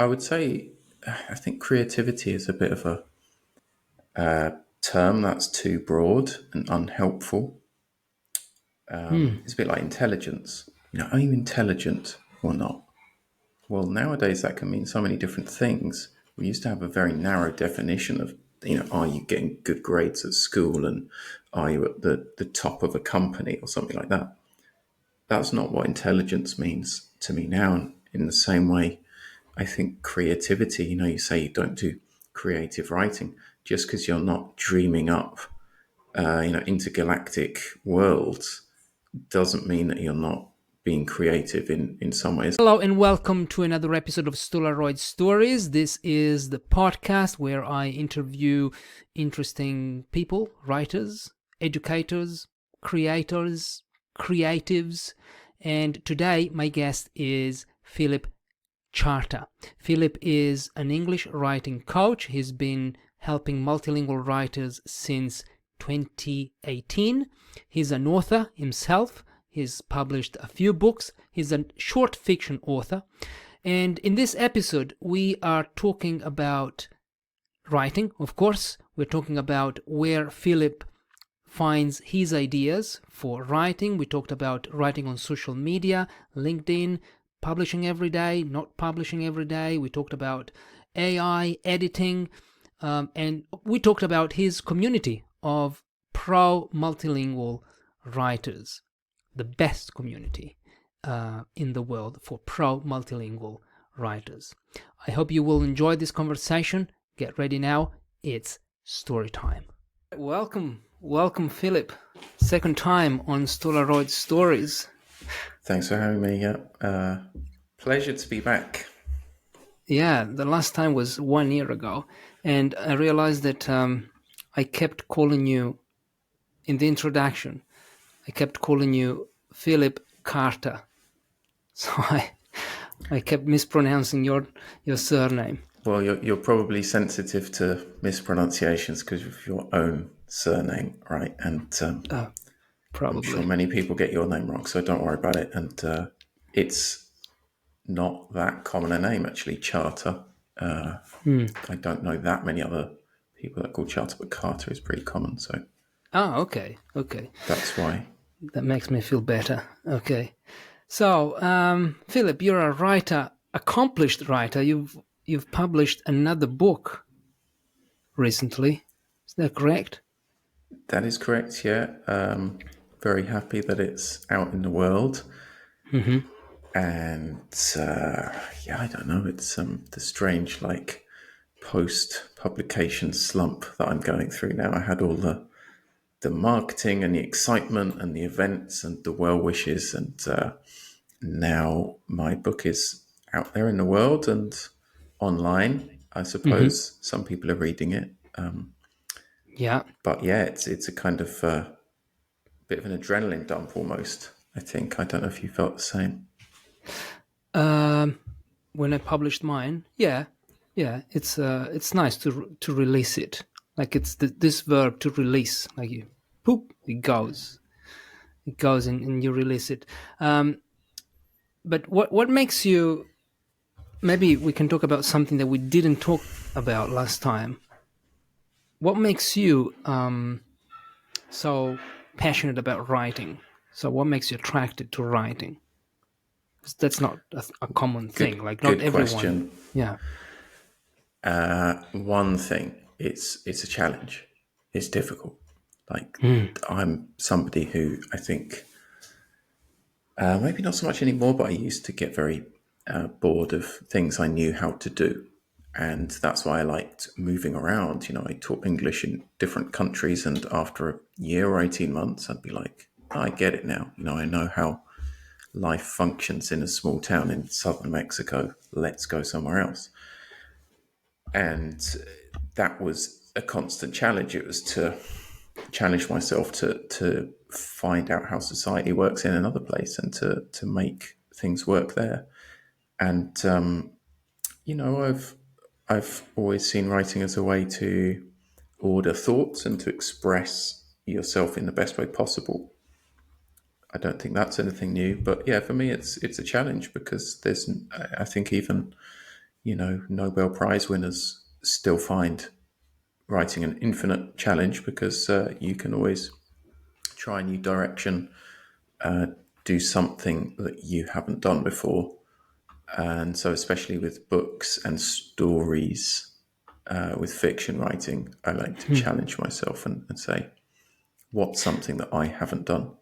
I would say I think creativity is a bit of a term that's too broad and unhelpful. Hmm. It's a bit like intelligence. Are you intelligent or not? Well, nowadays that can mean so many different things. We used to have a very narrow definition of, are you getting good grades at school and are you at the top of a company or something like that? That's not what intelligence means to me now. And in the same way, I think creativity, you say you don't do creative writing just because you're not dreaming up, intergalactic worlds doesn't mean that you're not being creative in some ways. Hello and welcome to another episode of Stolaroid Stories. This is the podcast where I interview interesting people, writers, educators, creators, creatives, and today my guest is Philip Charter. Philip is an English writing coach. He's been helping multilingual writers since 2018. He's an author himself. He's published a few books. He's a short fiction author. And in this episode, we are talking about writing, of course. We're talking about where Philip finds his ideas for writing. We talked about writing on social media, LinkedIn, publishing every day, not publishing every day. We talked about AI, editing, and we talked about his community of pro multilingual writers, the best community in the world for pro multilingual writers. I hope you will enjoy this conversation. Get ready now. It's story time. Welcome, Philip. Second time on Stolaroid Stories. Thanks for having me. Yeah, pleasure to be back. Yeah, the last time was 1 year ago, and I realized that I kept calling you in the introduction. I kept calling you Philip Carter, so I kept mispronouncing your surname. Well, you're probably sensitive to mispronunciations because of your own surname, right? And I'm sure Probably. many people get your name wrong, so don't worry about it. And it's not that common a name, actually, Charter. I don't know that many other people that call Charter, but Carter is pretty common, so Oh, okay. that's why. That makes me feel better. Okay. So, Philip, you're a writer, accomplished writer. You've published another book recently. Is that correct? That is correct, yeah. Very happy that it's out in the world. Mm-hmm. And yeah, I don't know. It's the strange post publication slump that I'm going through now. I had all the marketing and the excitement and the events and the well wishes, and now my book is out there in the world and online. I Mm-hmm. suppose some people are reading it, Yeah. but yeah, it's a kind of bit of an adrenaline dump almost. I think I don't know if you felt the same. Um, when I published mine, yeah, it's nice to release it. Like it's this verb to release. Like you, poop, it goes, and you release it. But what makes you? Maybe we can talk about something that we didn't talk about last time. What makes you so passionate about writing? So what makes you attracted to writing? 'Cause that's not a common thing. Like not Good everyone. question. Yeah. One thing, it's a challenge. It's difficult. Like Mm. I'm somebody who I think maybe not so much anymore, but I used to get very bored of things I knew how to do. And that's why I liked moving around. I taught English in different countries, and after a year or 18 months, I'd be like, "Oh, I get it now. I know how life functions in a small town in southern Mexico. Let's go somewhere else." And that was a constant challenge. It was to challenge myself to find out how society works in another place and to make things work there. And I've always seen writing as a way to order thoughts and to express yourself in the best way possible. I don't think that's anything new, but yeah, for me, it's a challenge because I think even Nobel Prize winners still find writing an infinite challenge because you can always try a new direction, do something that you haven't done before. And so, especially with books and stories, with fiction writing, I like to challenge myself and say, what's something that I haven't done?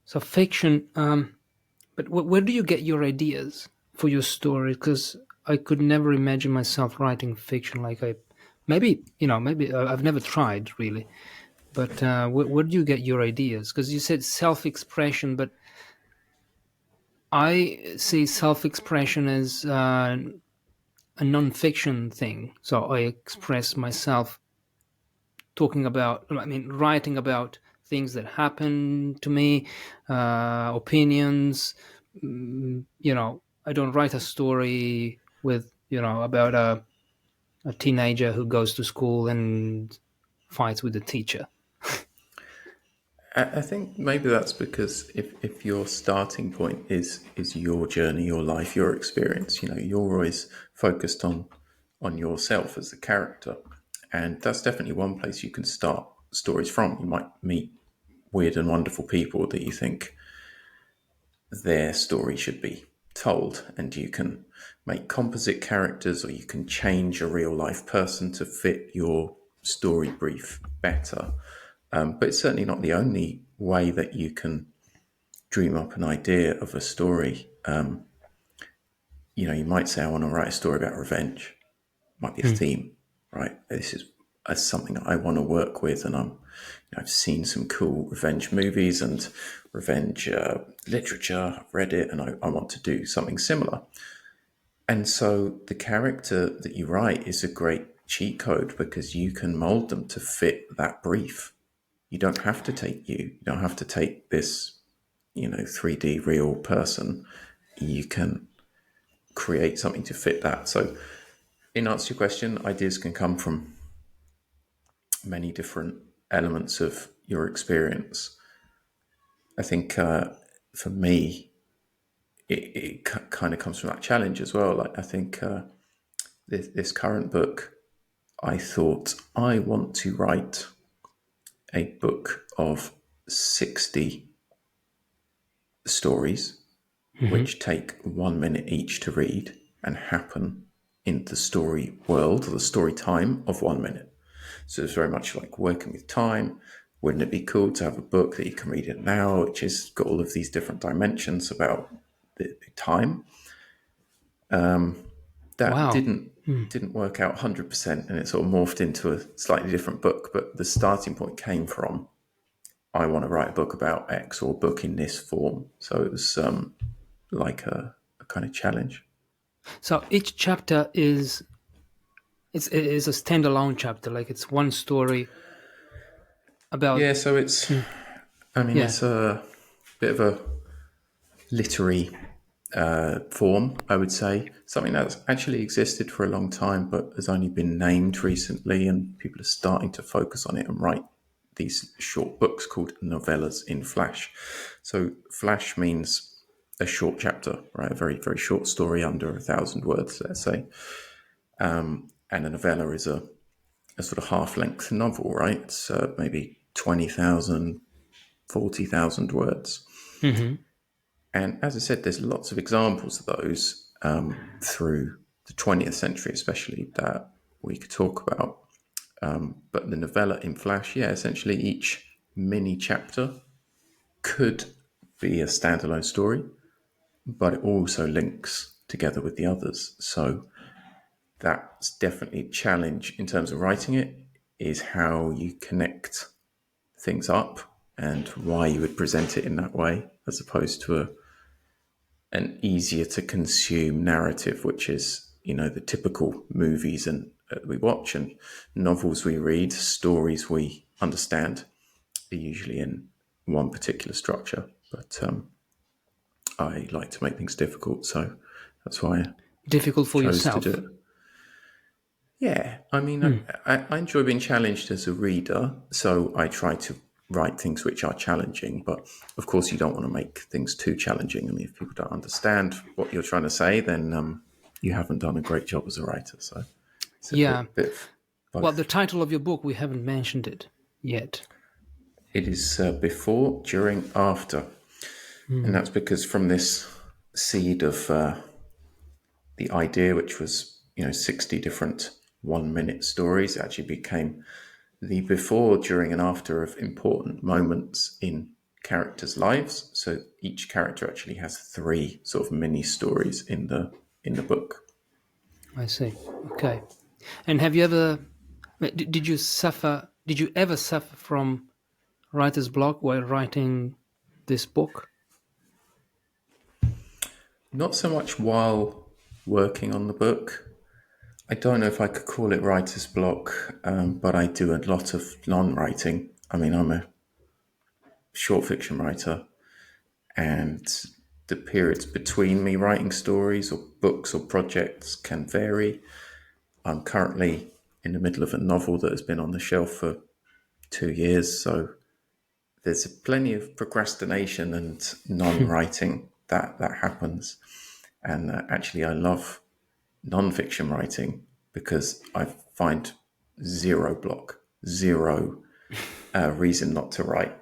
So fiction, but where do you get your ideas for your story? Because I could never imagine myself writing fiction. Maybe I've never tried really. But where do you get your ideas? Because you said self-expression, but I see self-expression as a non-fiction thing. So I express myself writing about things that happen to me, opinions. I don't write a story with, about a teenager who goes to school and fights with the teacher. I think maybe that's because if your starting point is your journey, your life, your experience, you're always focused on yourself as the character, and that's definitely one place you can start stories from. You might meet weird and wonderful people that you think their story should be told, and you can make composite characters, or you can change a real life person to fit your story brief better. But it's certainly not the only way that you can dream up an idea of a story. You might say, I want to write a story about revenge. Might be a Hmm. theme, right? This is something that I want to work with, and I've seen some cool revenge movies and revenge literature. I've read it, and I want to do something similar. And so the character that you write is a great cheat code because you can mold them to fit that brief. You don't have to take you. You don't have to take this, 3D real person. You can create something to fit that. So, in answer to your question, ideas can come from many different elements of your experience. I think for me, it kind of comes from that challenge as well. Like I think this current book, I thought I want to write a book of 60 stories Hmm. which take 1 minute each to read and happen in the story world or the story time of 1 minute. So it's very much like working with time. Wouldn't it be cool to have a book that you can read it now, which has got all of these different dimensions about the time? That Wow. didn't Hmm. didn't work out 100%, and it sort of morphed into a slightly different book. But the starting point came from I want to write a book about X or a book in this form. So it was like a kind of challenge. So each chapter is a standalone chapter, like it's one story about. Yeah, so Hmm. I mean, Yeah. it's a bit of a literary form, I would say. Something that's actually existed for a long time, but has only been named recently, and people are starting to focus on it and write these short books called novellas in Flash. So, Flash means a short chapter, right? A very, very short story under 1,000 words, let's say. And a novella is a sort of half length novel, right? It's maybe 20,000, 40,000 words. Hmm. And as I said, there's lots of examples of those through the 20th century, especially that we could talk about. But the novella in Flash, yeah, essentially each mini chapter could be a standalone story, but it also links together with the others. So that's definitely a challenge in terms of writing it, is how you connect things up and why you would present it in that way, as opposed to an easier to consume narrative, which is the typical movies and we watch and novels we read, stories we understand are usually in one particular structure. But I like to make things difficult, so that's why I Difficult for chose to do yourself. it. Yeah, I mean, Hmm. I enjoy being challenged as a reader, so I try to write things which are challenging. But of course, you don't want to make things too challenging. I mean, if people don't understand what you're trying to say, then you haven't done a great job as a writer. So it's a Yeah. bit of Well, the both. title of your book, we haven't mentioned it yet. It is before, during, after, and that's because from this seed of the idea, which was 60 different 1 minute stories, it actually became the before, during, and after of important moments in characters' lives. So each character actually has three sort of mini stories in the book. I see. Okay. And have you ever, did you suffer, did you ever suffer from writer's block while writing this book? Not so much while working on the book. I don't know if I could call it writer's block, but I do a lot of non-writing. I mean, I'm a short fiction writer, and the periods between me writing stories or books or projects can vary. I'm currently in the middle of a novel that has been on the shelf for 2 years, so there's plenty of procrastination and non-writing that happens. And actually, I love non-fiction writing because I find zero block, zero reason not to write.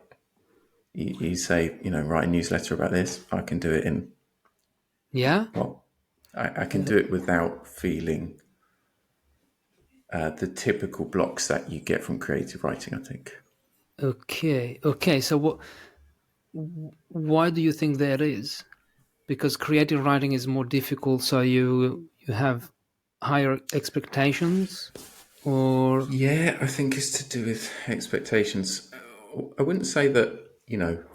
You say, write a newsletter about this. I can do it in, Yeah? well, I can do it without feeling the typical blocks that you get from creative writing, I think. Okay. Okay. So why do you think that is? Because creative writing is more difficult, so you have higher expectations, or Yeah, I think it's to do with expectations. I wouldn't say that,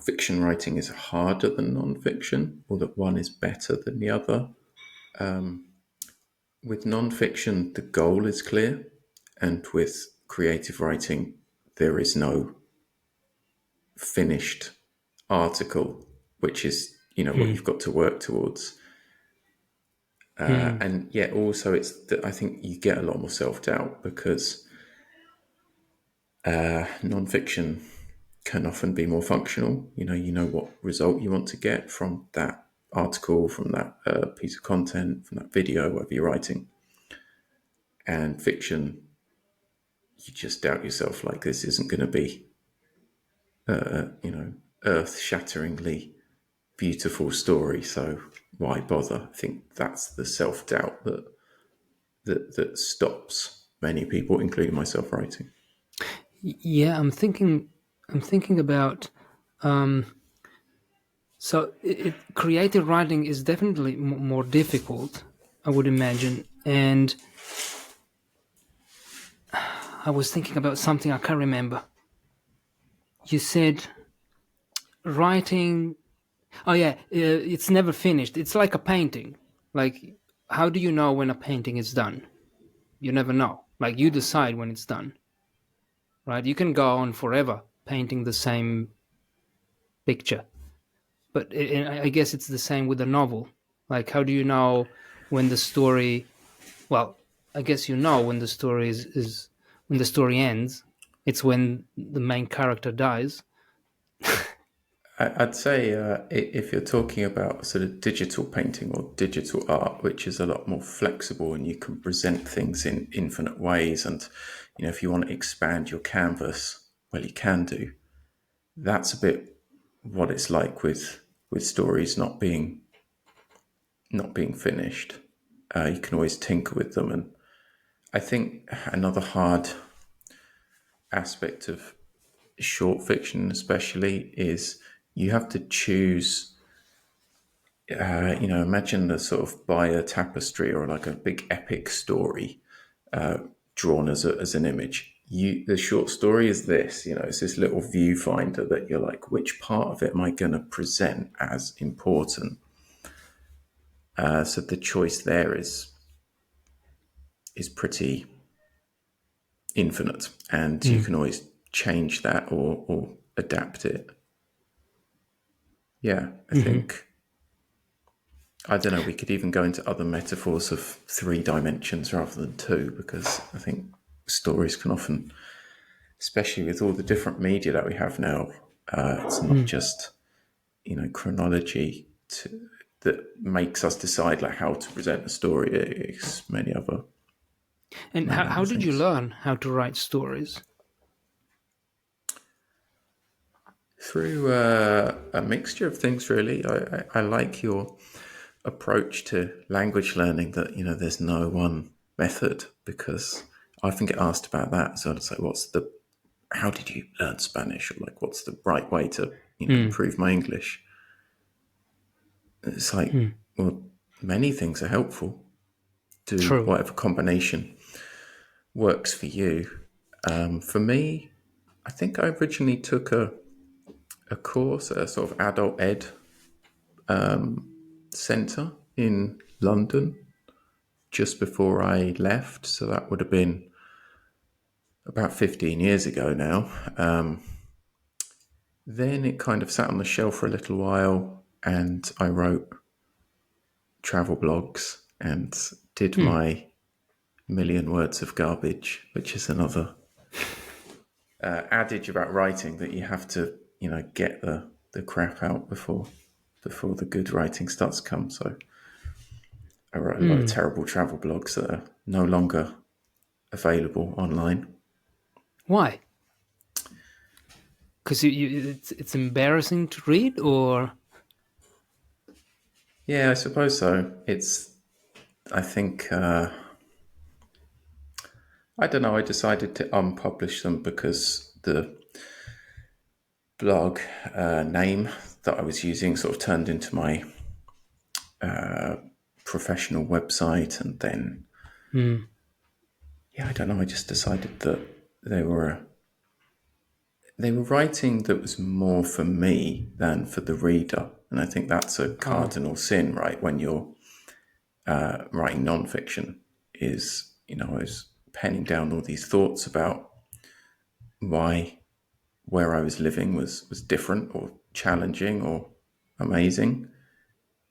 fiction writing is harder than non-fiction or that one is better than the other. With non-fiction, the goal is clear, and with creative writing, there is no finished article, which is, what Hmm. you've got to work towards. Hmm. And yet also it's that I think you get a lot more self-doubt because non-fiction can often be more functional. You know what result you want to get from that article, from that piece of content, from that video, whatever you're writing. And fiction, you just doubt yourself, like this isn't going to be, earth-shatteringly beautiful story. So why bother? I think that's the self-doubt that stops many people, including myself, writing. Yeah, I'm thinking about um so creative writing is definitely more difficult, I would imagine. And I was thinking about something I can't remember. You said writing. Oh yeah, it's never finished. It's like a painting. Like, how do you know when a painting is done? You never know. Like, you decide when it's done, right? You can go on forever painting the same picture, but I guess it's the same with a novel. Like, how do you know when the story? Well, I guess you know when the story is when the story ends. It's when the main character dies. I'd say if you're talking about sort of digital painting or digital art, which is a lot more flexible and you can present things in infinite ways, and if you want to expand your canvas, well, you can do. That's a bit what it's like with stories not being finished. You can always tinker with them, and I think another hard aspect of short fiction, especially, is you have to choose. Imagine the sort of Bayer tapestry or like a big epic story drawn as an image. The short story is this, it's this little viewfinder that you're like, which part of it am I going to present as important? So the choice there is pretty infinite, and you Mm. can always change that or adapt it. Yeah, I Hmm. think I don't know. We could even go into other metaphors of three dimensions rather than two, because I think stories can often, especially with all the different media that we have now, it's not Mm. just chronology. that makes us decide like how to present a story. It's And many how other did you things. learn how to write stories? Through a mixture of things, really. I like your approach to language learning, that there's no one method, because I often get asked about that. So it's like, how did you learn Spanish, or like what's the right way to Mm, improve my English? It's like, mm, well, many things are helpful. Do true. whatever combination works for you. For me, I think I originally took a course at a sort of adult ed centre in London just before I left. So that would have been about 15 years ago now. Then it kind of sat on the shelf for a little while, and I wrote travel blogs and did Mm, my million words of garbage, which is another adage about writing, that you have to, get the crap out before the good writing starts to come. So I wrote a lot of mm. terrible travel blogs that are no longer available online. Why? Because it's embarrassing to read, or Yeah, I suppose so. I think, I don't know, I decided to unpublish them because the blog name that I was using sort of turned into my professional website. And then, mm, yeah, I don't know, I just decided that they were they were writing that was more for me than for the reader. And I think that's a oh cardinal sin, right? When you're writing nonfiction, is, I was penning down all these thoughts about why where I was living was different or challenging or amazing.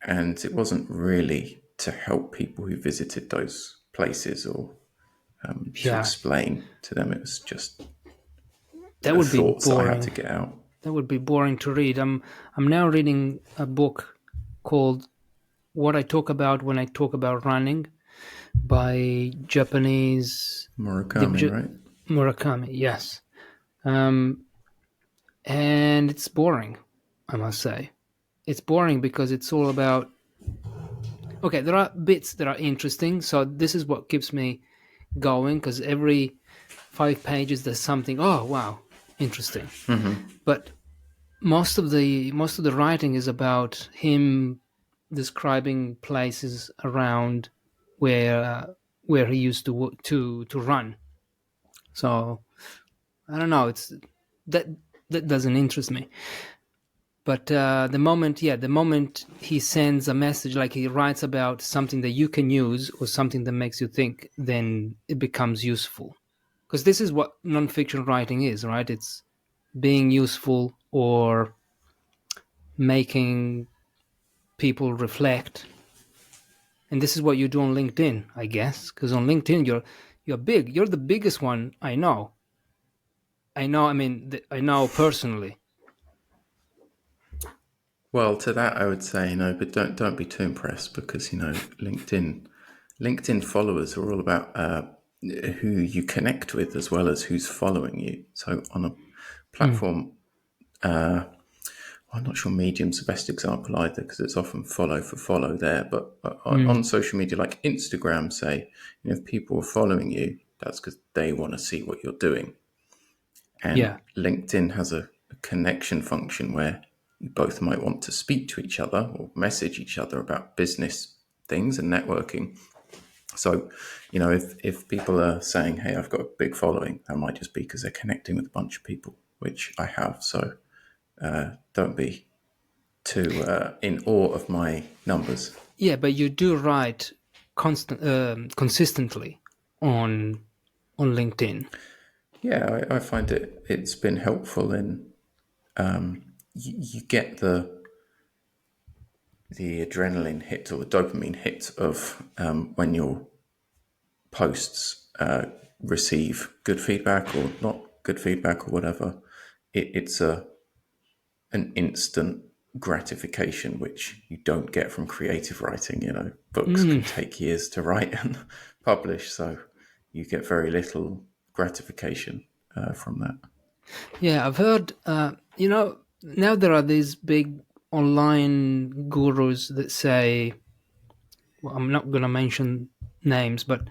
And it wasn't really to help people who visited those places, or to yeah, explain to them. It was just that would be thoughts that I had to boring. get out. That would be boring to read. I'm now reading a book called "What I Talk About When I Talk About Running" by Japanese Murakami, right? Murakami. Yes, um, and it's boring. I must say, it's boring because it's all about. Okay, there are bits that are interesting, so this is what keeps me going, because every 5 pages there's something. Oh wow, interesting. But most of the writing is about him describing places around where he used to run. So I don't know. It's that that doesn't interest me. But the moment he sends a message, like he writes about something that you can use or something that makes you think, then it becomes useful. Because this is what nonfiction writing is, right? It's being useful or making people reflect. And this is what you do on LinkedIn, I guess, because on LinkedIn you're big. You're the biggest one I know. I know. I mean, I know personally. Well, to that I would say no, but don't be too impressed, because LinkedIn followers are all about who you connect with as well as who's following you. So on a Mm, platform, I'm not sure Medium's the best example either, because it's often follow for follow there. But mm, on social media like Instagram, say, if people are following you, that's because they want to see what you're doing. And yeah, LinkedIn has a connection function where you both might want to speak to each other or message each other about business things and networking. So, if people are saying, hey, I've got a big following, that might just be because they're connecting with a bunch of people, which I have. So don't be too in awe of my numbers. yeah. But you do write consistently on LinkedIn. Yeah, I find it's been helpful in you get the adrenaline hit or the dopamine hit of when your posts receive good feedback or not good feedback or whatever. It's an instant. gratification, which you don't get from creative writing. Books Mm, can take years to write and publish, so you get very little gratification from that. yeah, I've heard. Now there are these big online gurus that say, well, I'm not going to mention names, but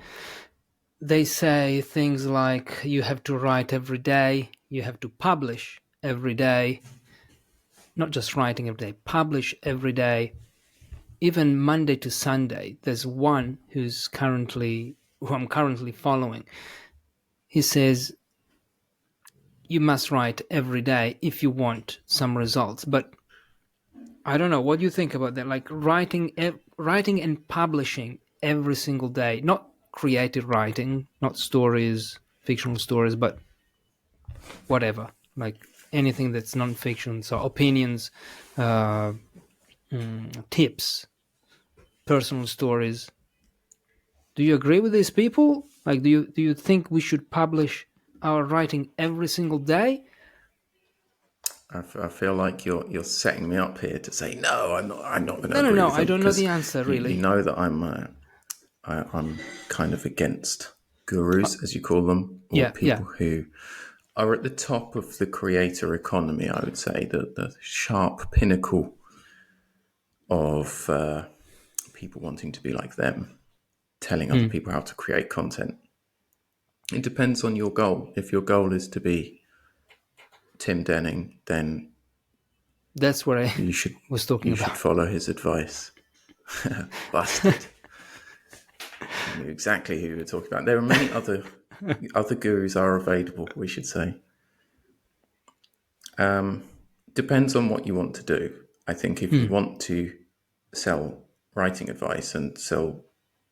they say things like you have to write every day, you have to publish every day, not just writing every day, publish every day, even Monday to Sunday. There's one who I'm currently following. He says you must write every day if you want some results. But I don't know. What do you think about that? Like writing and publishing every single day, not creative writing, not stories, fictional stories, but whatever, like anything that's non-fiction, so opinions, uh, tips, personal stories. Do you agree with these people? Like, do you think we should publish our writing every single day? I feel like you're setting me up here to say no. I'm not going to No, no, agree no. with I them, don't know the because answer you really. know that I'm kind of against gurus, as you call them, or Yeah, yeah. people who are at the top of the creator economy. I would say the sharp pinnacle of people wanting to be like them, telling other Hmm. people how to create content. It depends on your goal. If your goal is to be Tim Denning, then That's what I you should was talking you should about. follow his advice. Busted. You knew exactly who you were talking about. There are many other gurus are available, we should say. Depends on what you want to do. I think if you Hmm. want to sell writing advice and sell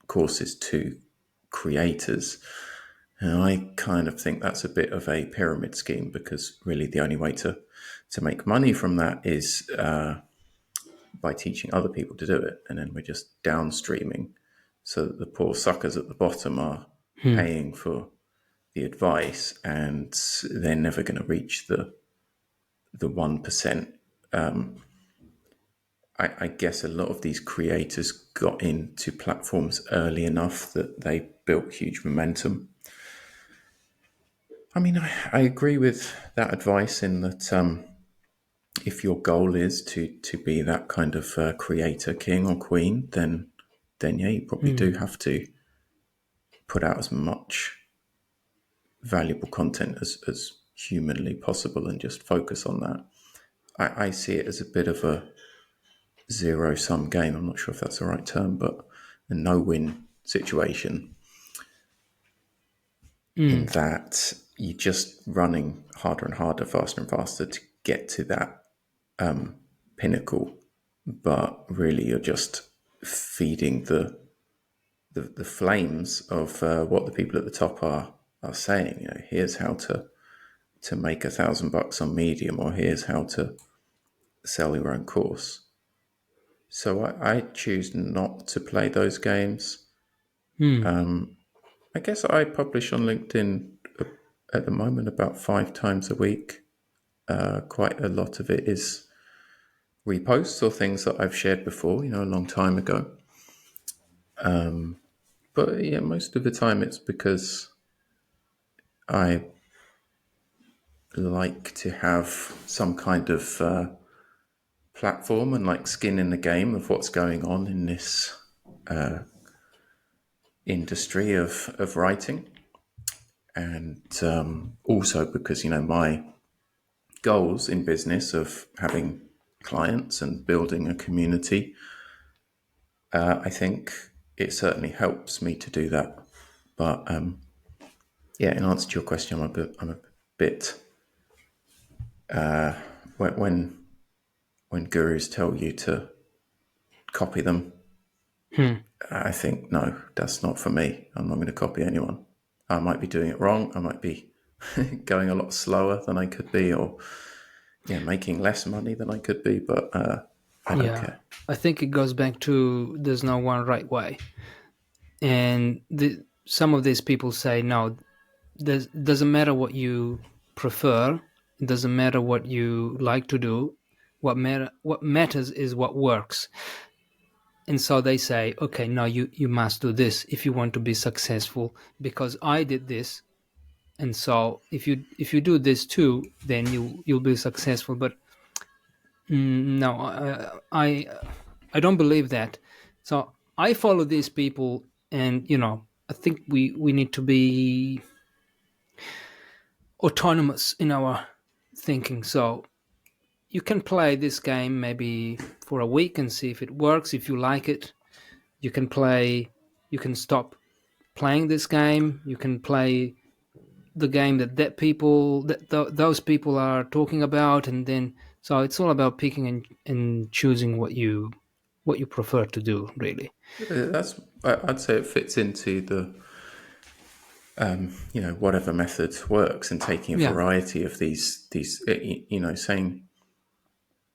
courses to creators, and I kind of think that's a bit of a pyramid scheme, because really the only way to make money from that is by teaching other people to do it. And then we're just downstreaming, so that the poor suckers at the bottom are Hmm. paying for the advice, and they're never going to reach the 1%. I guess a lot of these creators got into platforms early enough that they built huge momentum. I mean, I agree with that advice, in that if your goal is to be that kind of creator king or queen, then yeah, you probably Hmm. do have to put out as much valuable content as humanly possible, and just focus on that. I see it as a bit of a zero sum game. I'm not sure if that's the right term, but a no win situation, Hmm. in that you're just running harder and harder, faster and faster to get to that pinnacle. But really, you're just feeding the flames of what the people at the top are saying. Here's how to make $1,000 on Medium, or here's how to sell your own course. So I choose not to play those games. Hmm. I guess I publish on LinkedIn at the moment about 5 times a week. Quite a lot of it is reposts or things that I've shared before, a long time ago. But yeah, most of the time it's because I like to have some kind of platform and like skin in the game of what's going on in this industry of writing. And also because, my goals in business of having clients and building a community, I think it certainly helps me to do that. But yeah, in answer to your question, I'm a bit when gurus tell you to copy them, Hmm. I think no, that's not for me. I'm not going to copy anyone. I might be doing it wrong. I might be going a lot slower than I could be, or yeah, making less money than I could be. But I don't Yeah. care. I think it goes back to there's no one right way. And some of these people say, no, doesn't matter what you prefer, it doesn't matter what you like to do, What matters is what works. And so they say, okay, no, you must do this if you want to be successful, because I did this. And so if you do this too, then you'll be successful. But no, I don't believe that. So I follow these people, and I think we need to be autonomous in our thinking. So you can play this game maybe for a week and see if it works. If you like it, you can play. You can stop playing this game. You can play the game those people are talking about, and then so it's all about picking and choosing what you prefer to do, really. I'd say it fits into the whatever method works, and taking a Yeah. variety of these saying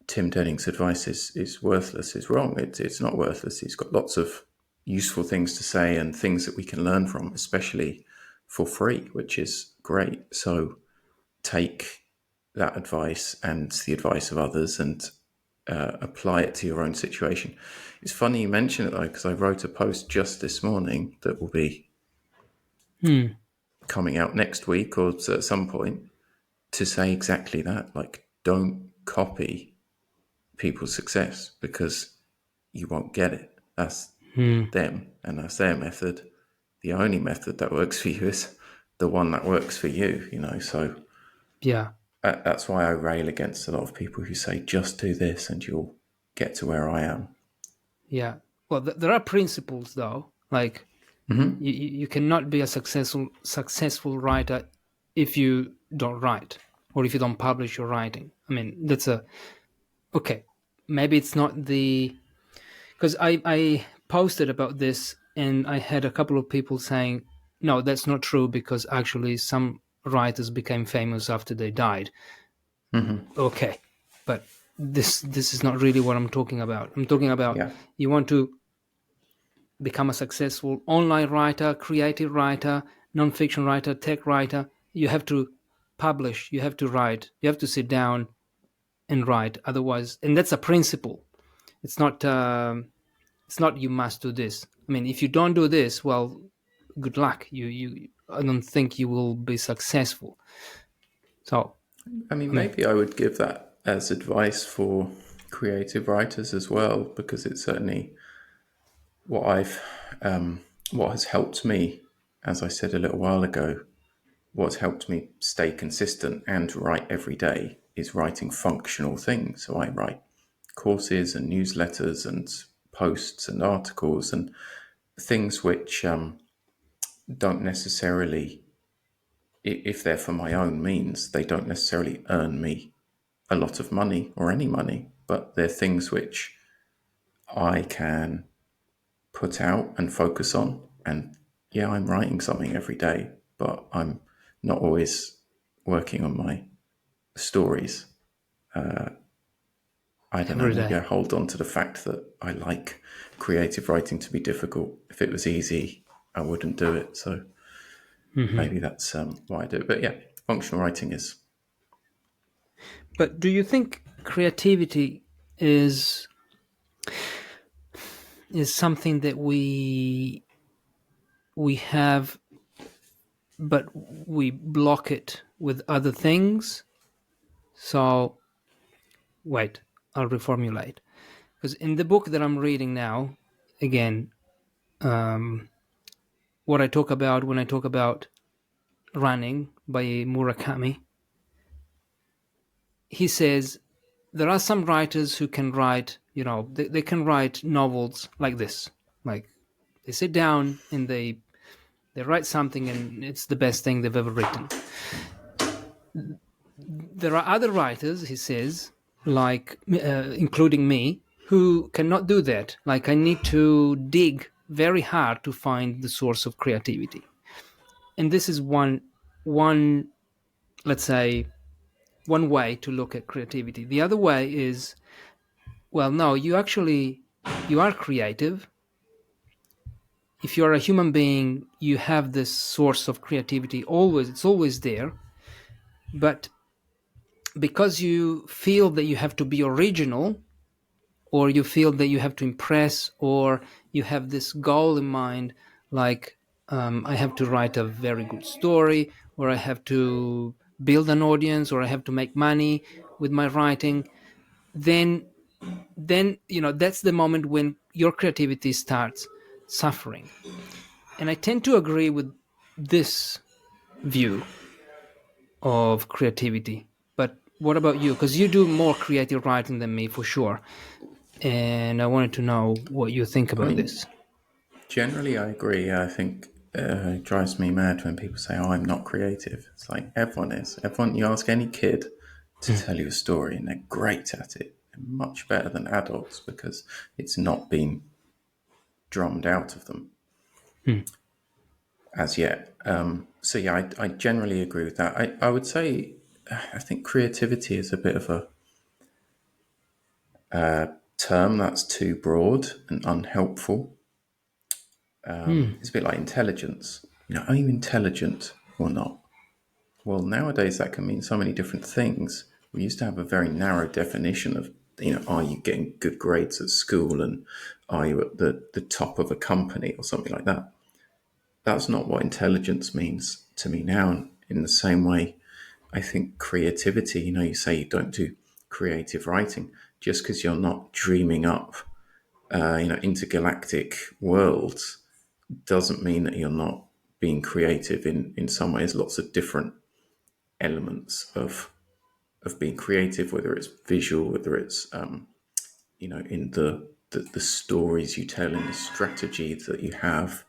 Tim Denning's advice is worthless is wrong. It's not worthless. He's got lots of useful things to say and things that we can learn from, especially for free, which is great. So take that advice and the advice of others and apply it to your own situation. It's funny you mention it though, because I wrote a post just this morning that will be coming out next week or at some point to say exactly that. Like, don't copy people's success, because you won't get it. That's them and that's their method. The only method that works for you is the one that works for you, So Yeah. that's why I rail against a lot of people who say, just do this and you'll get to where I am. Yeah. Well, there are principles though. Like you cannot be a successful writer if you don't write, or if you don't publish your writing. I mean, that's a okay. Maybe it's not the because I posted about this, and I had a couple of people saying, no, that's not true, because actually some writers became famous after they died. Okay, but this is not really what I'm talking about. I'm talking about Yeah. you want to become a successful online writer, creative writer, non-fiction writer, tech writer. You have to publish, you have to write, you have to sit down and write. Otherwise, and that's a principle. It's not. It's not you must do this. I mean, if you don't do this, well, good luck. I don't think you will be successful. So, I mean, I mean, maybe I would give that as advice for creative writers as well, because it's certainly what what has helped me, as I said a little while ago, what's helped me stay consistent and write every day is writing functional things. So I write courses and newsletters and posts and articles and things which don't necessarily, if they're for my own means, they don't necessarily earn me a lot of money or any money, but they're things which I can put out and focus on. And yeah, I'm writing something every day, but I'm not always working on my stories. I don't know, every maybe I day. hold on to the fact that I like creative writing to be difficult. If it was easy, I wouldn't do it. So maybe that's why I do it. But yeah, functional writing is. But do you think creativity is something that we have, but we block it with other things? So, wait, I'll reformulate. Because in the book that I'm reading now, again, what I talk about when I talk about Running by Murakami, he says there are some writers who can write, they can write novels like this. Like they sit down and they write something and it's the best thing they've ever written. There are other writers, he says, like including me, who cannot do that. Like I need to dig very hard to find the source of creativity. And this is one let's say one way to look at creativity. The other way is, well, no, you are creative. If you're a human being, you have this source of creativity always. It's always there. But because you feel that you have to be original, or you feel that you have to impress, or you have this goal in mind, like, I have to write a very good story, or I have to build an audience, or I have to make money with my writing, then that's the moment when your creativity starts suffering. And I tend to agree with this view of creativity. But what about you? Because you do more creative writing than me, for sure. And I wanted to know what you think I about mean, this. generally, I agree. I think it drives me mad when people say, "Oh, I'm not creative." It's like everyone is. Everyone, you ask any kid to tell you a story, and they're great at it. They're much better than adults because it's not been drummed out of them Hmm. as yet. So yeah, I generally agree with that. I would say I think creativity is a bit of a term that's too broad and unhelpful. Hmm. It's a bit like intelligence. Are you intelligent or not? Well, nowadays that can mean so many different things. We used to have a very narrow definition of, are you getting good grades at school and are you at the top of a company or something like that? That's not what intelligence means to me now. And in the same way, I think creativity, you say you don't do creative writing just because you're not dreaming up, intergalactic worlds doesn't mean that you're not being creative in some ways. Lots of different elements of being creative, whether it's visual, whether it's in the stories you tell and the strategy that you have,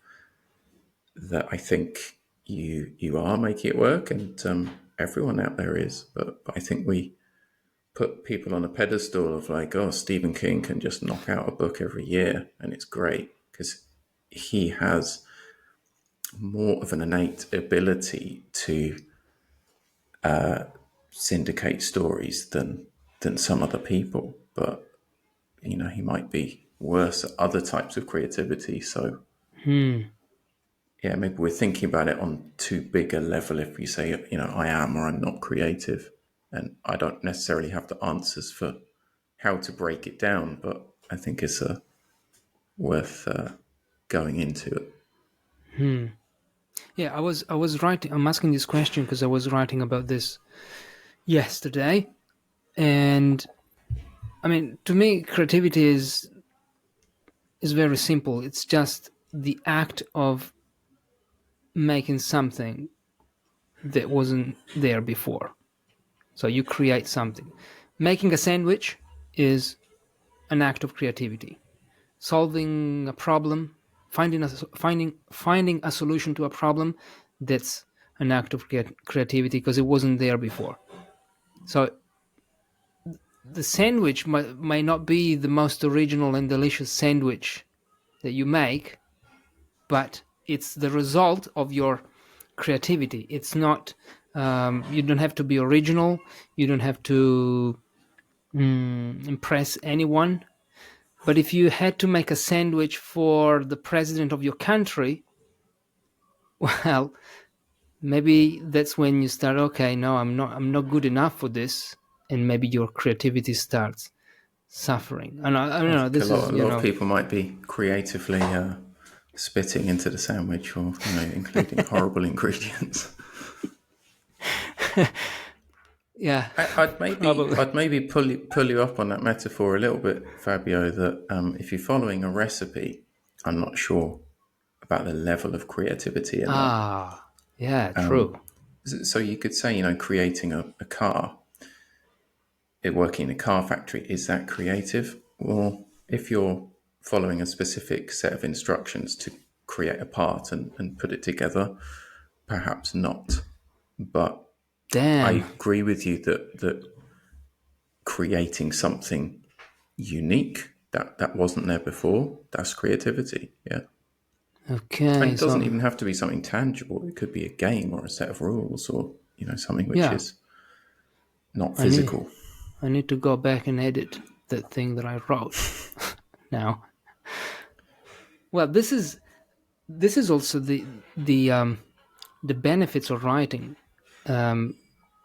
that I think you are making it work, and everyone out there is. But I think we put people on a pedestal of like, oh, Stephen King can just knock out a book every year and it's great because he has more of an innate ability to syndicate stories than some other people. But he might be worse at other types of creativity. So Hmm. yeah, maybe we're thinking about it on too big a level if we say, I am or I'm not creative. And I don't necessarily have the answers for how to break it down, but I think it's worth going into it. Hmm. Yeah, I was writing. I'm asking this question because I was writing about this yesterday, and I mean, to me, creativity is very simple. It's just the act of making something that wasn't there before. So you create something. Making a sandwich is an act of creativity. Solving a problem, finding a solution to a problem, that's an act of creativity because it wasn't there before. So the sandwich might not be the most original and delicious sandwich that you make, but it's the result of your creativity. It's not, you don't have to be original, you don't have to impress anyone. But if you had to make a sandwich for the president of your country, well, maybe that's when you start, okay, no, I'm not good enough for this, and maybe your creativity starts suffering. And I don't I know, think this is, a lot of people might be creatively spitting into the sandwich, or including horrible ingredients. yeah, I'd maybe probably. I'd maybe pull you up on that metaphor a little bit, Fabio. That if you're following a recipe, I'm not sure about the level of creativity in that. Ah, yeah, true. So you could say, creating a car, working in a car factory, is that creative? Well, if you're following a specific set of instructions to create a part and put it together, perhaps not. But I Damn. agree with you that creating something unique that wasn't there before, that's creativity. Yeah. And Okay, it doesn't so even have to be something tangible. It could be a game or a set of rules, or something which yeah, is not I need physical. I need to go back and edit that thing that I wrote now. Well, this is also the benefits of writing. Um,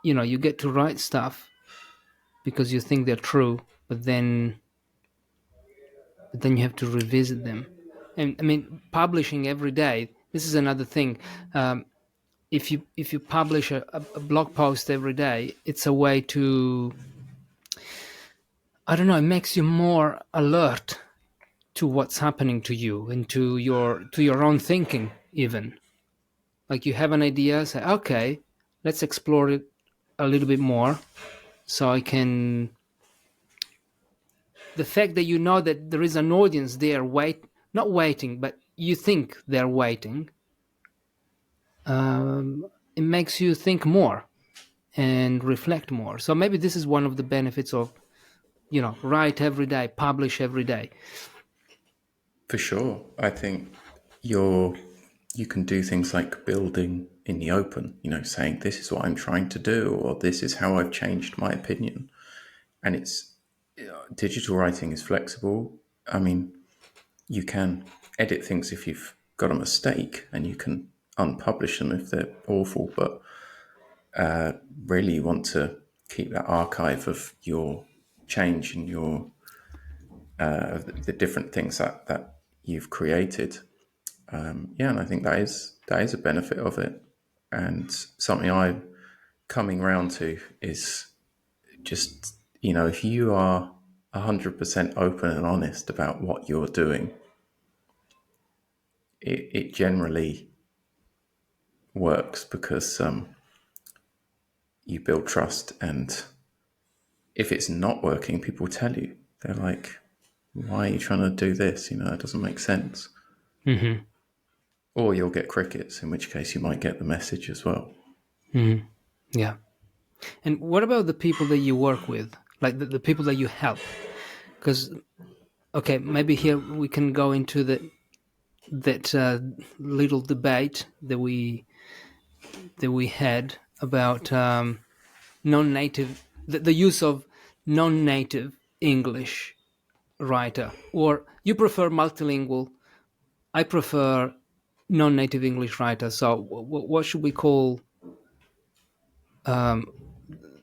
you get to write stuff, because you think they're true, but then you have to revisit them. And I mean, publishing every day. This is another thing. If you publish a blog post every day, it's a way to, I don't know, it makes you more alert to what's happening to you and to your own thinking even. Like you have an idea, say, okay, let's explore it a little bit more, so I can. The fact that you know that there is an audience there, not waiting, but you think they're waiting, it makes you think more and reflect more. So maybe this is one of the benefits of, write every day, publish every day. For sure. I think you can do things like building in the open, saying this is what I'm trying to do, or this is how I've changed my opinion. And it's digital writing is flexible. I mean, you can edit things if you've got a mistake, and you can unpublish them if they're awful. But really, you want to keep that archive of your change and your the different things that you've created. Yeah, and I think that is a benefit of it, and something I'm coming round to is just if you are 100% open and honest about what you're doing, it generally works because you build trust, and if it's not working, people tell you. They're like, "Why are you trying to do this? It doesn't make sense." Mm-hmm. Or you'll get crickets, in which case you might get the message as well. Mm-hmm. Yeah. And what about the people that you work with, like the people that you help? Because, okay, maybe here we can go into that little debate that we had about non-native, the use of non-native English writer. Or you prefer multilingual, I prefer non-native English writer. So what should we call um,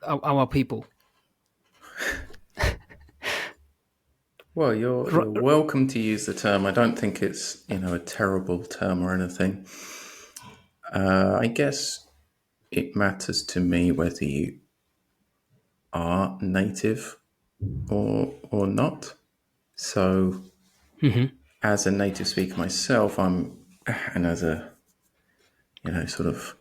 our people? Well, you're welcome to use the term. I don't think it's a terrible term or anything. I guess it matters to me whether you are native or not. So, Mhm. as a native speaker myself, and as a sort of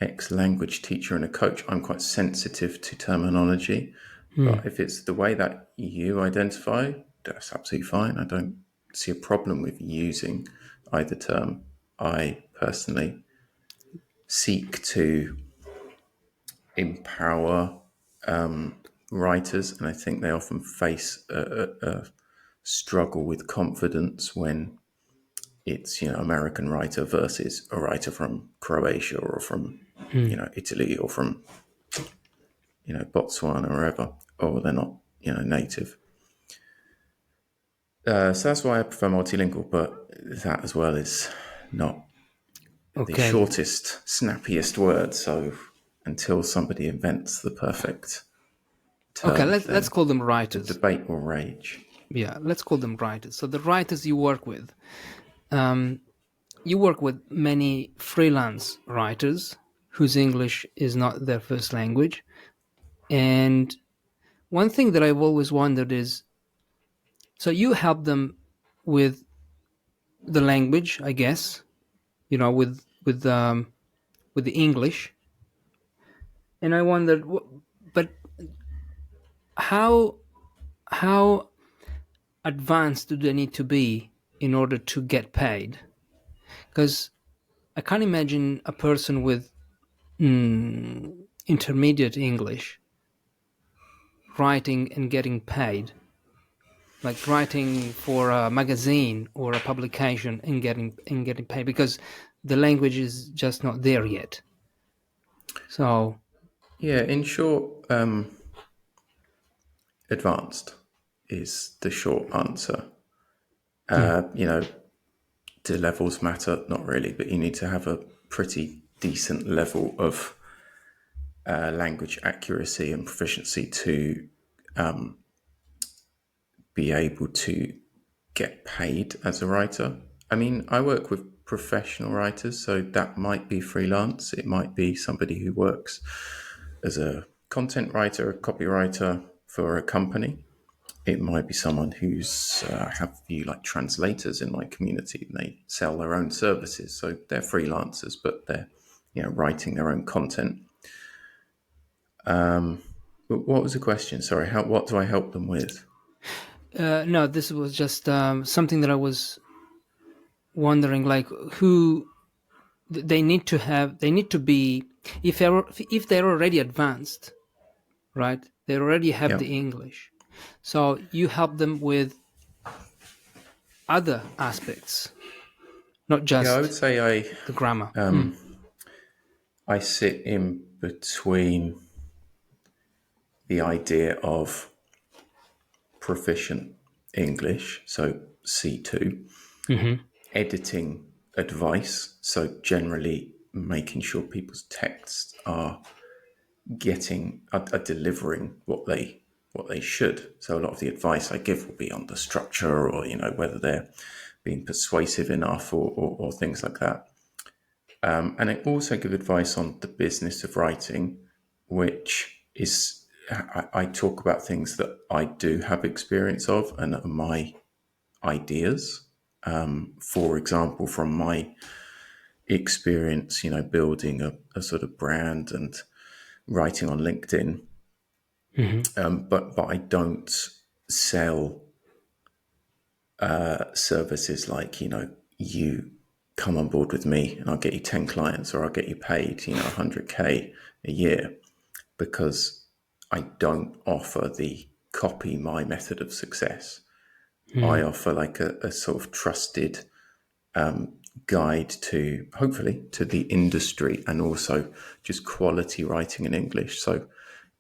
ex-language teacher and a coach, I'm quite sensitive to terminology. Mm. But if it's the way that you identify, that's absolutely fine. I don't see a problem with using either term. I personally seek to empower writers, and I think they often face a struggle with confidence when it's American writer versus a writer from Croatia or from Mm. Italy or from Botswana or wherever, or they're not native. So that's why I prefer multilingual, but that as well is not the Okay. shortest, snappiest word. So until somebody invents the perfect Okay, term, let's then call them the writers. debate will rage. Yeah, let's call them writers. So the writers you work with, um, you work with many freelance writers whose English is not their first language. And one thing that I've always wondered is, so you help them with the language, I guess, with the English. And I wondered, but how how advanced do they need to be in order to get paid? Because I can't imagine a person with intermediate English writing and getting paid, like writing for a magazine or a publication and getting paid, because the language is just not there yet. So, Yeah, in short, advanced is the short answer. mm, Uh, you know, do levels matter? Not really, but you need to have a pretty decent level of language accuracy and proficiency to be able to get paid as a writer. I mean, I work with professional writers, so that might be freelance. It might be somebody who works as a content writer, a copywriter for a company. It might be someone who's have you like translators in my community, and they sell their own services, so they're freelancers, but they're writing their own content. But what was the question? Sorry, what do I help them with? No, this was just something that I was wondering, like who they need to have. They need to be, if they're already advanced, right? They already have Yeah, the English, so you help them with other aspects, not yeah. I would just say the grammar. I sit in between the idea of proficient English, so C2, Mm-hmm. editing advice, so generally making sure people's texts are delivering what they should. So a lot of the advice I give will be on the structure, or whether they're being persuasive enough, or things like that. And I also give advice on the business of writing, which is I talk about things that I do have experience of and are my ideas. For example, from my experience, building a sort of brand and writing on LinkedIn, Mm-hmm. but I don't sell services like you come on board with me and I'll get you 10 clients, or I'll get you paid 100K a year, because I don't offer the copy my method of success. I offer like a sort of trusted guide to, hopefully, to the industry, and also just quality writing in English. So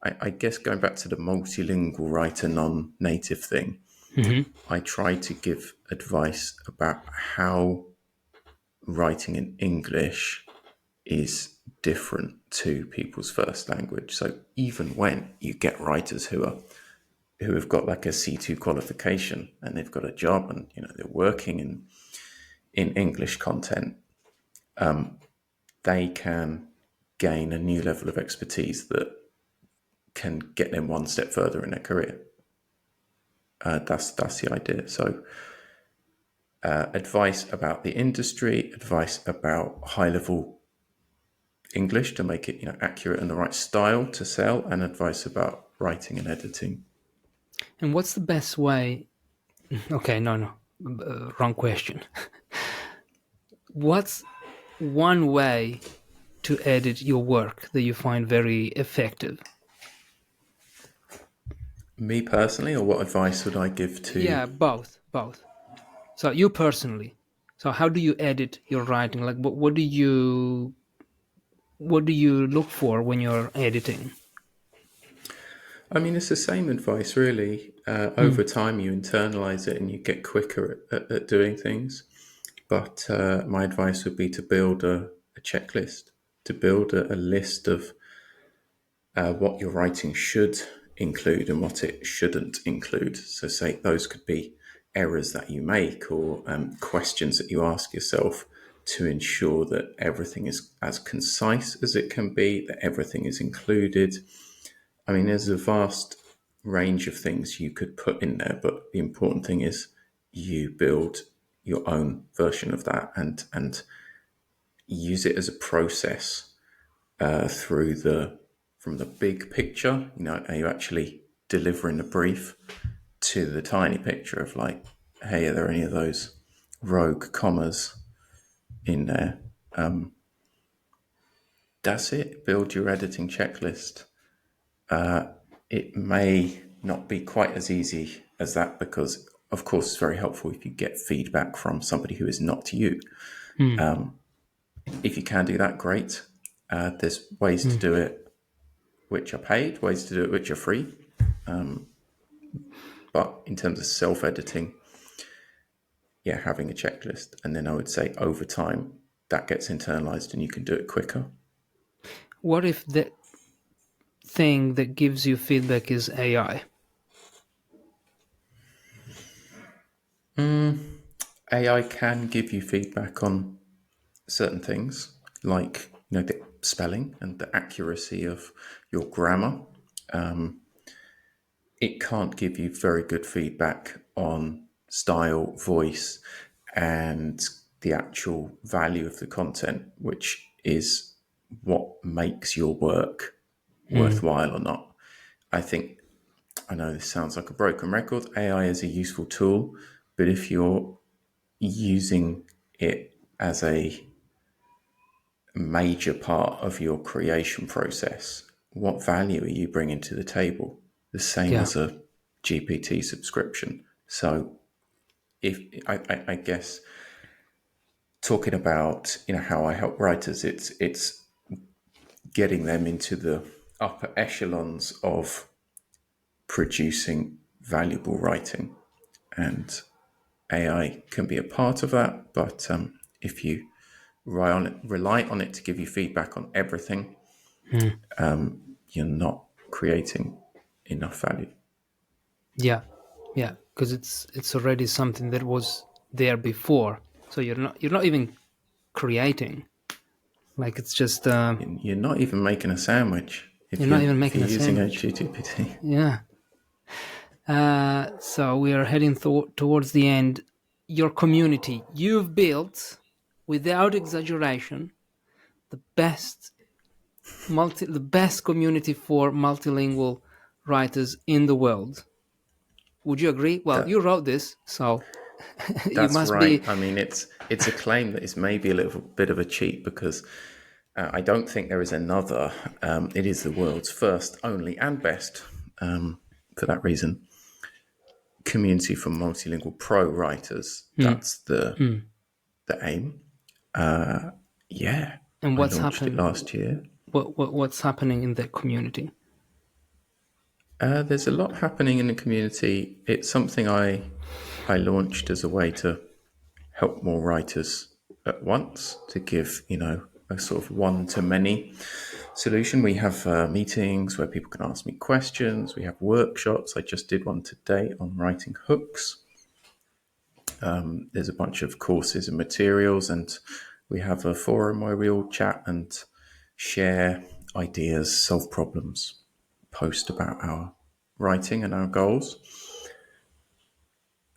I guess going back to the multilingual writer, non-native thing, Mm-hmm. I try to give advice about how writing in English is different to people's first language. So even when you get writers who have got like a C2 qualification and they've got a job, and they're working in English content, they can gain a new level of expertise that can get them one step further in their career. That's the idea. So advice about the industry, advice about high level English to make it accurate and the right style to sell, and advice about writing and editing. And what's the best way? Okay, no, wrong question. What's one way to edit your work that you find very effective? Me personally, or what advice would I give to? Yeah, both. So you personally, so how do you edit your writing? Like, what do you look for when you're editing? I mean, it's the same advice, really. Over time, you internalize it and you get quicker at doing things. But my advice would be to build a checklist, to build a list of what your writing should include and what it shouldn't include. So, say those could be errors that you make, or questions that you ask yourself, to ensure that everything is as concise as it can be, that everything is included. I mean, there's a vast range of things you could put in there, but the important thing is you build your own version of that, and use it as a process through from the big picture. Are you actually delivering a brief, to the tiny picture of like, hey, are there any of those rogue commas in there? That's it. Build your editing checklist. It may not be quite as easy as that, because, of course, it's very helpful if you get feedback from somebody who is not you. Hmm. If you can do that, great. There's ways to Hmm. do it which are paid, ways to do it which are free. But in terms of self-editing, yeah, having a checklist. And then I would say over time, that gets internalized and you can do it quicker. What if the thing that gives you feedback is AI? AI can give you feedback on certain things, like the spelling and the accuracy of your grammar. It can't give you very good feedback on style, voice, and the actual value of the content, which is what makes your work Mm. worthwhile or not. I think, I know this sounds like a broken record, AI is a useful tool, but if you're using it as a major part of your creation process, what value are you bringing to the table? The same Yeah. as a GPT subscription. So, if I guess talking about how I help writers, it's getting them into the upper echelons of producing valuable writing, and AI can be a part of that. But if you rely on it to give you feedback on everything, Mm. you're not creating enough value. Yeah. Yeah. Because it's already something that was there before. So you're not even creating. Like it's just You're not even making a sandwich you're if not you're even if making you're a using sandwich. HTTPT. Yeah. So we are heading towards the end. Your community you've built, without exaggeration, the best community for multilingual writers in the world. Would you agree? Well, you That wrote this, so you that's must right. be. I mean, it's a claim that is maybe a little bit of a cheat because I don't think there is another. It is the world's first, only, and best. For that reason, community for multilingual pro writers. Hmm. That's the Hmm. aim. Yeah, And I what's launched it happened? last year. What's happening in that community? There's a lot happening in the community. It's something I launched as a way to help more writers at once, to give a sort of one to many solution. We have meetings where people can ask me questions. We have workshops. I just did one today on writing hooks. There's a bunch of courses and materials, and we have a forum where we all chat and share ideas, solve problems, post about our writing and our goals.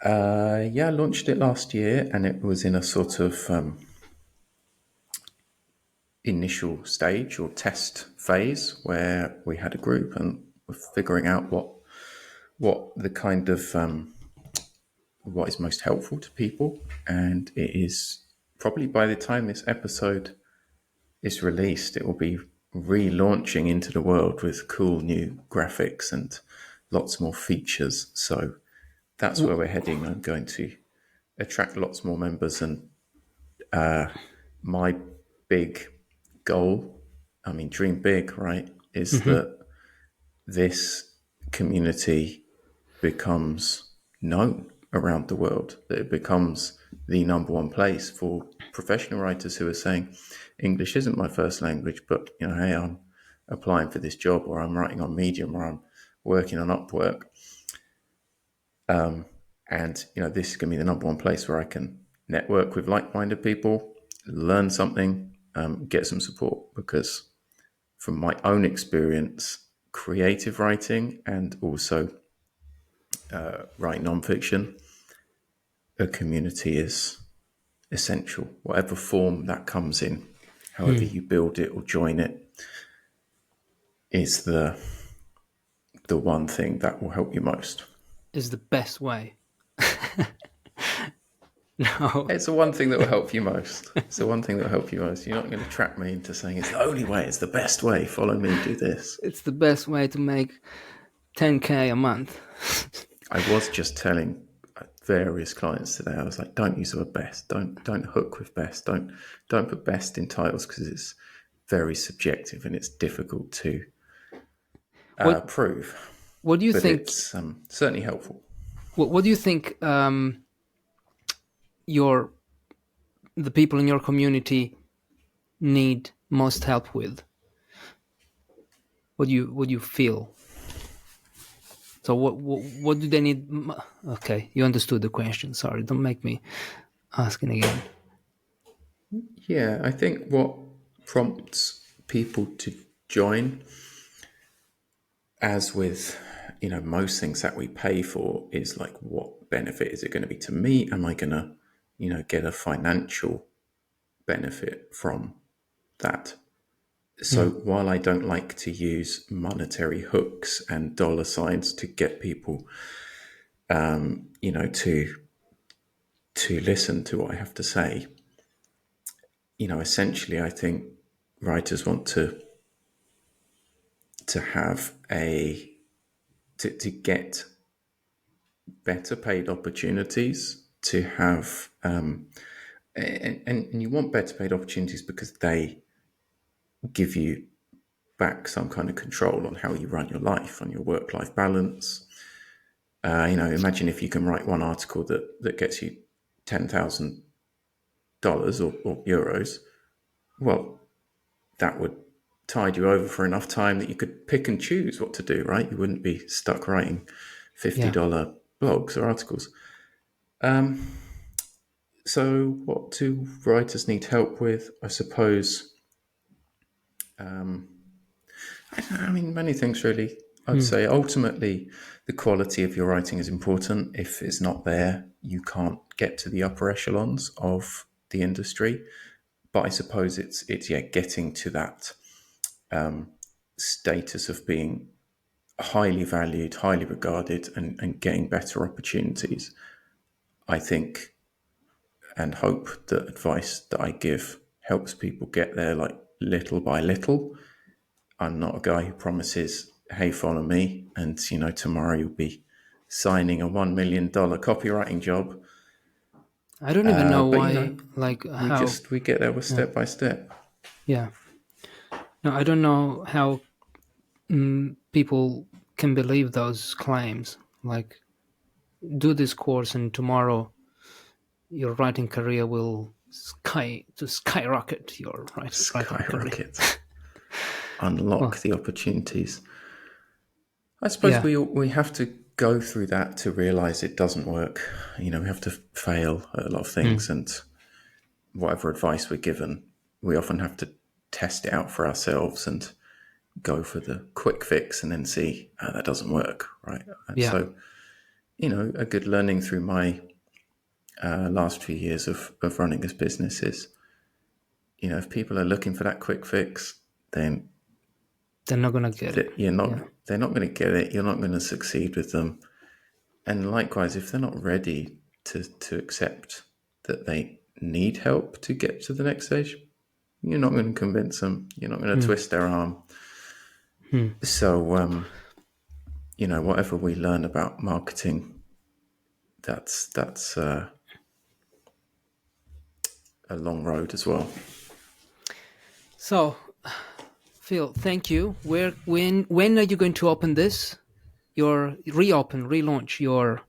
Yeah, I launched it last year, and it was in a sort of initial stage or test phase where we had a group and we're figuring out what the kind of what is most helpful to people. And it is probably, by the time this episode is released, it will be relaunching into the world with cool new graphics and lots more features. So that's where we're heading. I'm going to attract lots more members, and my big goal, I mean, dream big, right, is Mm-hmm. that this community becomes known around the world, that it becomes the number one place for professional writers who are saying, English isn't my first language, but hey, I'm applying for this job, or I'm writing on Medium, or I'm working on Upwork. And this is going to be the number one place where I can network with like-minded people, learn something, get some support. Because from my own experience, creative writing and also writing nonfiction, a community is essential, whatever form that comes in. However Hmm. you build it or join it is the one thing that will help you most. Is the best way. No. It's the one thing that will help you most. It's the one thing that will help you most. You're not going to trap me into saying it's the only way, it's the best way. Follow me, do this. It's the best way to make 10K a month. I was just telling various clients today. I was like, don't use the word best. Don't hook with best. Don't put best in titles because it's very subjective and it's difficult to What prove. What do you But think? it's certainly helpful. What do you think? Your The people in your community need most help with? What do you feel? So what do they need? Okay, you understood the question. Sorry, don't make me asking again. Yeah, I think what prompts people to join, as with most things that we pay for, is like, what benefit is it going to be to me? Am I going to get a financial benefit from that? So Mm. while I don't like to use monetary hooks and dollar signs to get people to listen to what I have to say, essentially I think writers want to have to get better paid opportunities, to have and you want better paid opportunities because they give you back some kind of control on how you run your life, on your work life balance. Imagine if you can write one article that gets you $10,000 or euros. Well, that would tide you over for enough time that you could pick and choose what to do, right? You wouldn't be stuck writing Yeah. $50 blogs or articles. So, what do writers need help with? I suppose, I mean, many things really. I'd Mm. say ultimately, the quality of your writing is important. If it's not there, you can't get to the upper echelons of the industry. But I suppose it's getting to that status of being highly valued, highly regarded, and getting better opportunities. I think and hope that advice that I give helps people get there, like little by little. I'm not a guy who promises, hey, follow me, and tomorrow you'll be signing a $1 million copywriting job. I don't even know But why, like how. we get there with Yeah. step by step. Yeah. No, I don't know how people can believe those claims. Like, do this course and tomorrow your writing career will skyrocket your writing career. Skyrocket. Unlock Well, the opportunities. I suppose yeah. we have to go through that to realize it doesn't work. We have to fail at a lot of things, Mm. and whatever advice we're given, we often have to test it out for ourselves and go for the quick fix and then see that doesn't work, right? And Yeah. so, a good learning through my last few years of running this business is, if people are looking for that quick fix, then They're not gonna get it. Yeah. they're not going to get it. You're not going to succeed with them. And likewise, if they're not ready to accept that they need help to get to the next stage, you're not going to convince them. You're not going to Mm. twist their arm. Mm. So, whatever we learn about marketing, that's a long road as well. So, Phil, thank you. When are you going to open this? Your relaunch your It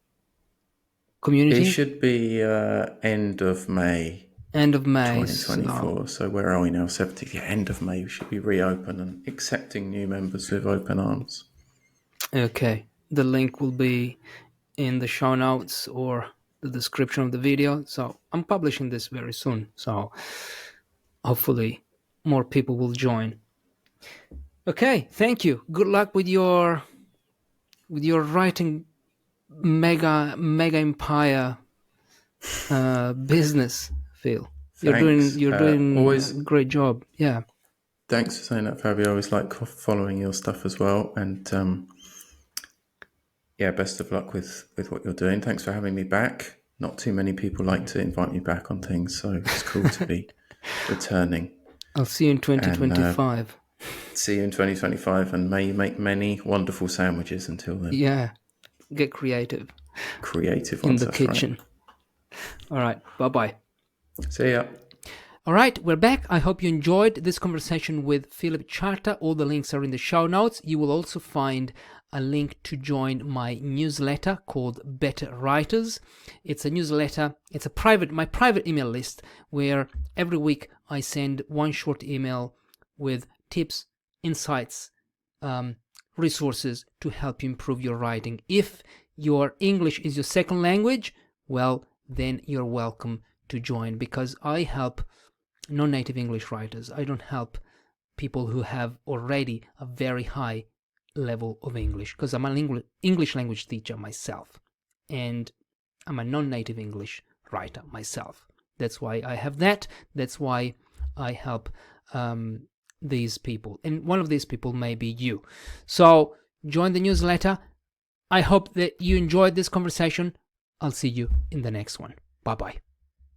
community? should be end of May End of May. So, 2024. So where are we now? 70. Yeah, end of May. We should be reopen and accepting new members with open arms. okay. The link will be in the show notes or the description of the video. So I'm publishing this very soon. So hopefully more people will join. Okay, thank you. Good luck with your writing mega empire business, Phil. Thanks. You're doing a Always great job. Yeah. thanks for saying that, Fabio. I always like following your stuff as well. And yeah, best of luck with what you're doing. Thanks for having me back. Not too many people like to invite me back on things, so it's cool to be returning. I'll see you in And 2025. see you in 2025. And may you make many wonderful sandwiches until then. Yeah. Get creative Creative in ones, the that's right. kitchen. All right. Bye-bye. See ya. All right, we're back. I hope you enjoyed this conversation with Philip Charta. All the links are in the show notes. You will also find a link to join my newsletter called Better Writers. It's a newsletter. It's my private email list where every week I send one short email with tips, insights, resources to help you improve your writing. If your English is your second language, well, then you're welcome to join, because I help non-native English writers. I don't help people who have already a very high level of English, because I'm an English language teacher myself, and I'm a non-native English writer myself. That's why I have that. That's why I help these people. And one of these people may be you. So join the newsletter. I hope that you enjoyed this conversation. I'll see you in the next one. Bye-bye.